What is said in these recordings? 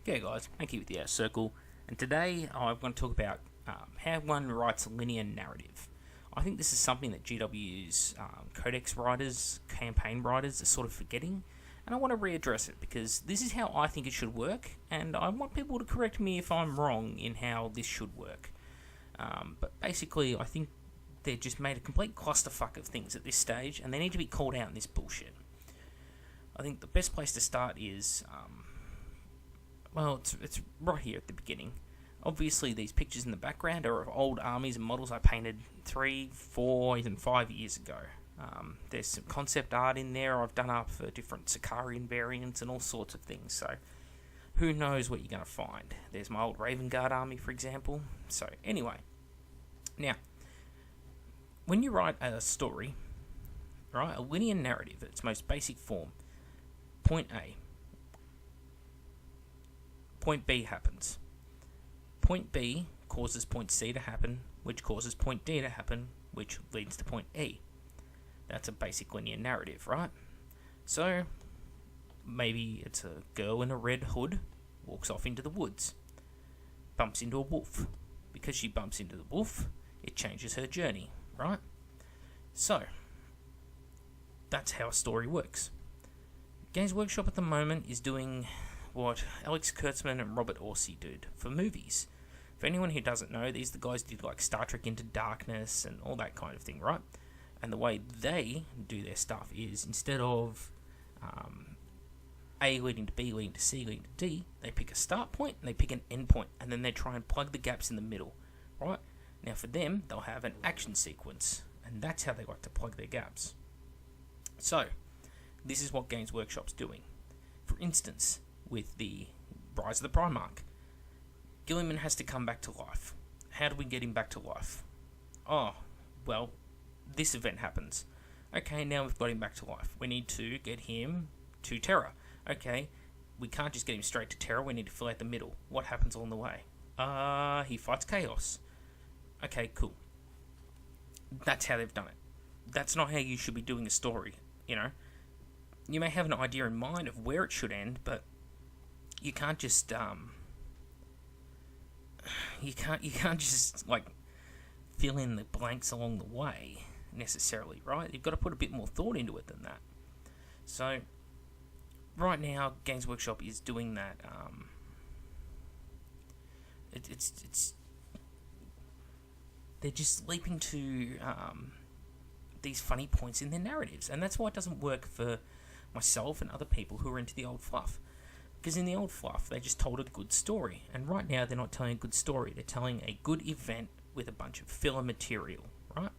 Okay, guys, thank you with the circle, and today I want to talk about how one writes a linear narrative. I think this is something that GW's codex writers, campaign writers are sort of forgetting, and I want to readdress it because this is how I think it should work, and I want people to correct me if I'm wrong in how this should work. But basically, I think they've just made a complete clusterfuck of things at this stage, and they need to be called out in this bullshit. I think the best place to start is it's right here at the beginning. Obviously, these pictures in the background are of old armies and models I painted 3, 4, even 5 years ago. There's some concept art in there I've done up for different Sicarian variants and all sorts of things, so who knows what you're going to find. There's my old Raven Guard army, for example. So, anyway. Now, when you write a story, right, a linear narrative at its most basic form, point A, point B happens. Point B causes point C to happen, which causes point D to happen, which leads to point E. That's a basic linear narrative, right? So, maybe it's a girl in a red hood, walks off into the woods, bumps into a wolf. Because she bumps into the wolf, it changes her journey, right? So, that's how a story works. Games Workshop at the moment is doing what Alex Kurtzman and Robert Orsi did for movies. For anyone who doesn't know, these are the guys who did like Star Trek Into Darkness and all that kind of thing, right? And the way they do their stuff is instead of A leading to B leading to C leading to D, they pick a start point and they pick an end point, and then they try and plug the gaps in the middle, right? Now for them, they'll have an action sequence, and that's how they like to plug their gaps. So, this is what Games Workshop's doing. For instance, with the Rise of the Primarch, Guilliman has to come back to life. How do we get him back to life? Oh, well, this event happens. Okay, now we've got him back to life. We need to get him to Terra. Okay, we can't just get him straight to Terra, we need to fill out the middle. What happens along the way? He fights Chaos. Okay, cool. That's how they've done it. That's not how you should be doing a story, you know? You may have an idea in mind of where it should end, but you can't just you can't just like fill in the blanks along the way necessarily, right? You've got to put a bit more thought into it than that. So right now, Games Workshop is doing that. It's they're just leaping to these funny points in their narratives, and that's why it doesn't work for myself and other people who are into the old fluff. Because in the old fluff, they just told a good story, and right now they're not telling a good story, they're telling a good event with a bunch of filler material, right?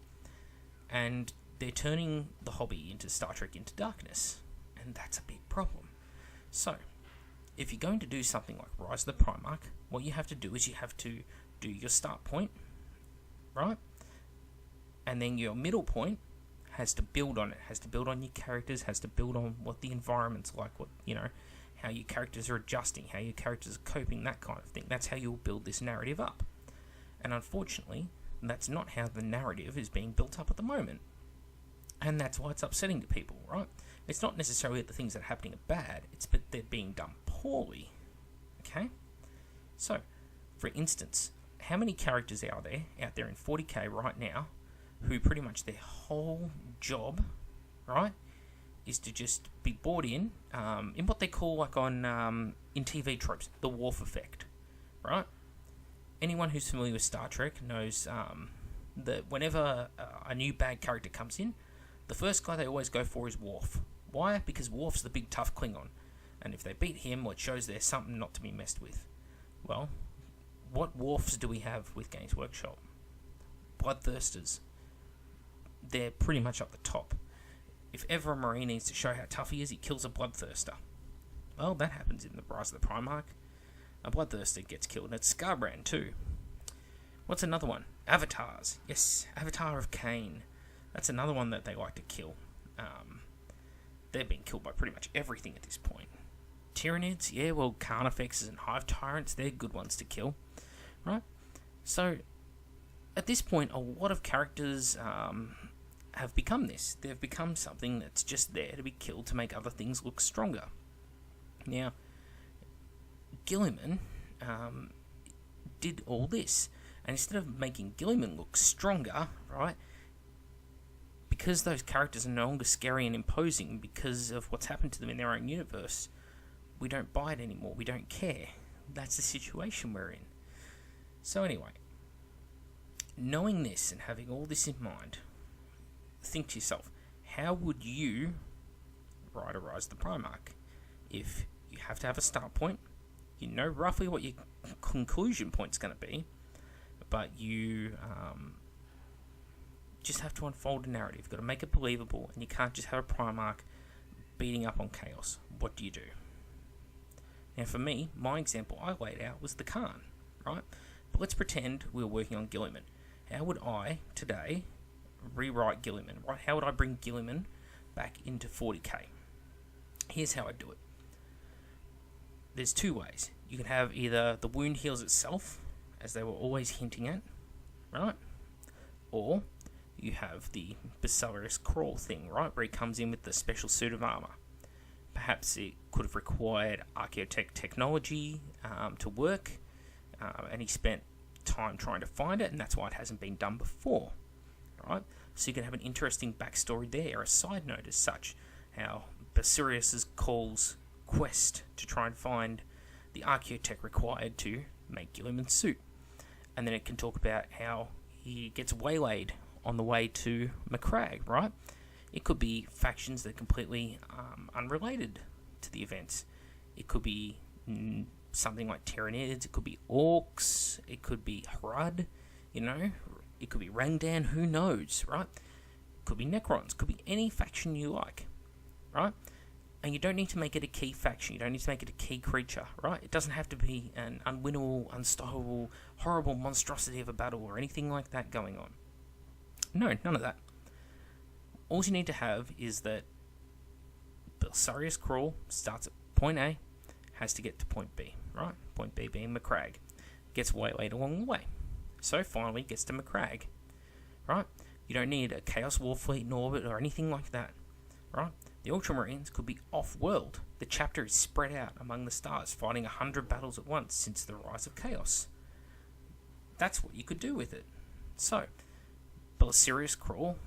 And they're turning the hobby into Star Trek Into Darkness, and that's a big problem. So, if you're going to do something like Rise of the Primarch, what you have to do is you have to do your start point, right? And then your middle point has to build on it, has to build on your characters, has to build on what the environment's like, what, you know, how your characters are adjusting, how your characters are coping, that kind of thing. That's how you'll build this narrative up. And unfortunately, that's not how the narrative is being built up at the moment. And that's why it's upsetting to people, right? It's not necessarily that the things that are happening are bad, it's that they're being done poorly. Okay? So, for instance, how many characters are there out there in 40k right now who pretty much their whole job, right, is to just be brought in what they call, like on in TV tropes, the Worf effect, right? Anyone who's familiar with Star Trek knows that whenever a new bad character comes in, the first guy they always go for is Worf. Why? Because Worf's the big tough Klingon, and if they beat him, well, it shows there's something not to be messed with. Well, what Worfs do we have with Games Workshop? Bloodthirsters. They're pretty much up the top. If ever a Marine needs to show how tough he is, he kills a Bloodthirster. Well, that happens in the Rise of the Primarch. A Bloodthirster gets killed, and it's Scarbrand too. What's another one? Avatars. Yes, Avatar of Kane. That's another one that they like to kill. They're being killed by pretty much everything at this point. Tyranids, yeah, well, Carnifexes and Hive Tyrants, they're good ones to kill, right? So, at this point, a lot of characters have become this. They've become something that's just there to be killed to make other things look stronger. Now, Guilliman did all this, and instead of making Guilliman look stronger, right, because those characters are no longer scary and imposing because of what's happened to them in their own universe, we don't buy it anymore, we don't care. That's the situation we're in. So anyway, knowing this and having all this in mind, think to yourself, how would you write a Rise of the Primarch? If you have to have a start point, you know roughly what your conclusion point's going to be, but you just have to unfold a narrative. You've got to make it believable, and you can't just have a Primarch beating up on Chaos. What do you do? Now for me, my example I laid out was the Khan, right? But let's pretend we were working on Guilliman. How would I, today, rewrite Guilliman, right? How would I bring Guilliman back into 40k? Here's how I do it. There's two ways. You can have either the wound heals itself, as they were always hinting at, right? Or you have the Basilius Crawl thing, right? Where he comes in with the special suit of armor. Perhaps it could have required Archaeotech technology to work, and he spent time trying to find it, and that's why it hasn't been done before, right? So you can have an interesting backstory there, a side note as such, how Basilius calls quest to try and find the Archaeotech required to make Guilliman's suit. And then it can talk about how he gets waylaid on the way to Macragge, right? It could be factions that are completely unrelated to the events. It could be something like Tyranids, it could be Orcs, it could be Hrud, you know, it could be Rangdan, who knows, right? It could be Necrons, it could be any faction you like, right? And you don't need to make it a key faction, you don't need to make it a key creature, right? It doesn't have to be an unwinnable, unstoppable, horrible monstrosity of a battle or anything like that going on. No, none of that. All you need to have is that Basilius Crawl starts at point A, has to get to point B, right? Point B being Macragge. Gets waylaid along the way. So finally gets to Macragge, right? You don't need a Chaos Warfleet in orbit or anything like that, right? The Ultramarines could be off-world. The chapter is spread out among the stars, fighting 100 battles at once since the rise of Chaos. That's what you could do with it. So, Basilius Crawl,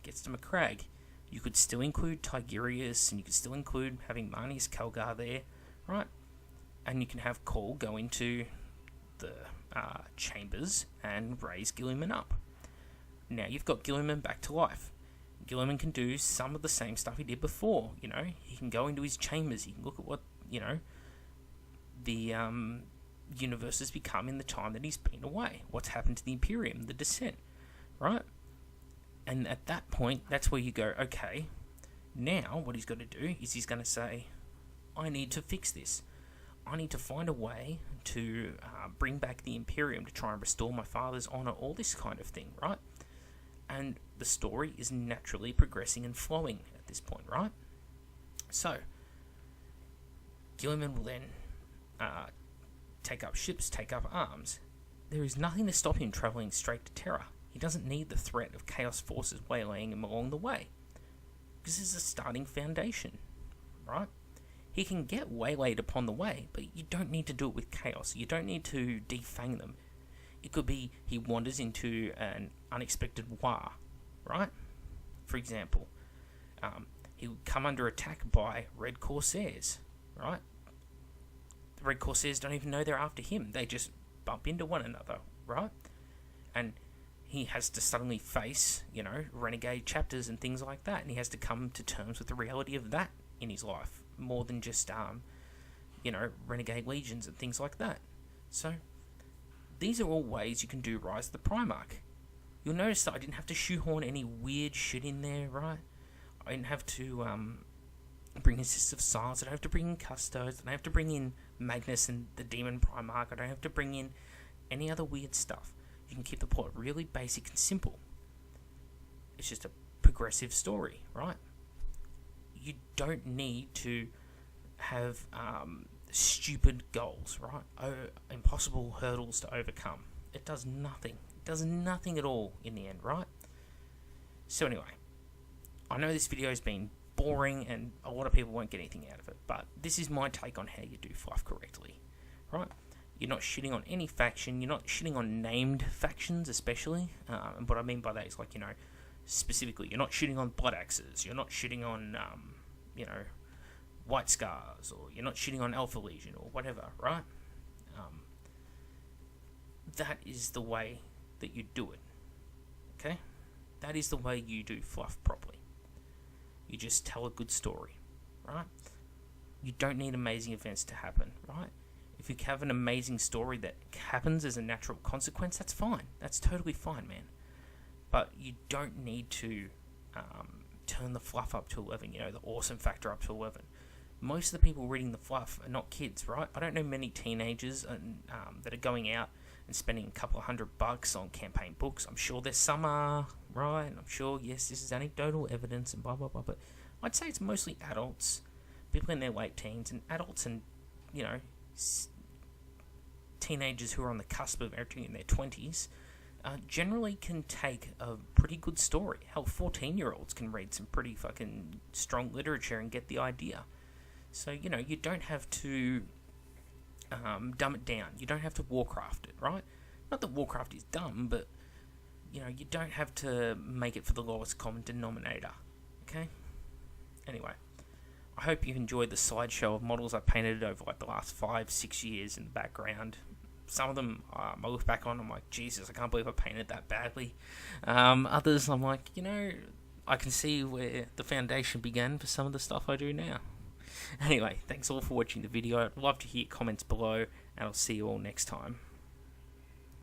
gets to Macragge. You could still include Tigurius, and you could still include having Marneus Calgar there, right? And you can have Call go into the chambers and raise Guilliman up. Now you've got Guilliman back to life. Guilliman can do some of the same stuff he did before, you know. He can go into his chambers, he can look at what, you know, the universe has become in the time that he's been away. What's happened to the Imperium, the Descent, right? And at that point, that's where you go, okay, now what he's got to do is he's going to say, I need to fix this. I need to find a way to bring back the Imperium to try and restore my father's honour, all this kind of thing, right? And the story is naturally progressing and flowing at this point, right? So, Guilliman will then take up ships, take up arms. There is nothing to stop him travelling straight to Terra. He doesn't need the threat of Chaos forces waylaying him along the way. This is a starting foundation, right? He can get waylaid upon the way, but you don't need to do it with Chaos. You don't need to defang them. It could be he wanders into an unexpected war, right? For example, he would come under attack by Red Corsairs, right? The Red Corsairs don't even know they're after him. They just bump into one another, right? And he has to suddenly face, you know, renegade chapters and things like that. And he has to come to terms with the reality of that in his life, more than just, you know, renegade legions and things like that. So, these are all ways you can do Rise of the Primarch. You'll notice that I didn't have to shoehorn any weird shit in there, right? I didn't have to bring in Sisters of Silence. I don't have to bring in Custodes. I don't have to bring in Magnus and the Demon Primarch. I don't have to bring in any other weird stuff. You can keep the plot really basic and simple. It's just a progressive story, right? You don't need to have stupid goals, right? Impossible hurdles to overcome. It does nothing. It does nothing at all in the end, right? So anyway, I know this video has been boring, and a lot of people won't get anything out of it. But this is my take on how you do fluff correctly, right? You're not shitting on any faction. You're not shitting on named factions, especially. And what I mean by that is, like, you know, specifically, you're not shitting on Blood Axes. You're not shitting on, you know, White Scars, or you're not shitting on Alpha Legion, or whatever, right? That is the way that you do it, okay? That is the way you do fluff properly. You just tell a good story, right? You don't need amazing events to happen, right? If you have an amazing story that happens as a natural consequence, that's fine. That's totally fine, man. But you don't need to turn the fluff up to 11, you know, the awesome factor up to 11. Most of the people reading the fluff are not kids, right? I don't know many teenagers that are going out and spending a couple of $100 on campaign books. I'm sure there's some are, right? I'm sure, yes, this is anecdotal evidence and blah, blah, blah. But I'd say it's mostly adults, people in their late teens, and adults and, you know, teenagers who are on the cusp of entering in their 20s generally can take a pretty good story. Hell, 14-year-olds can read some pretty fucking strong literature and get the idea. So, you know, you don't have to dumb it down. You don't have to Warcraft it, right? Not that Warcraft is dumb, but, you know, you don't have to make it for the lowest common denominator, okay? Anyway, I hope you've enjoyed the slideshow of models I painted over, like, the last 5-6 years in the background. Some of them, I look back on, I'm like, Jesus, I can't believe I painted that badly. Others, I'm like, you know, I can see where the foundation began for some of the stuff I do now. Anyway, thanks all for watching the video. I'd love to hear comments below, and I'll see you all next time.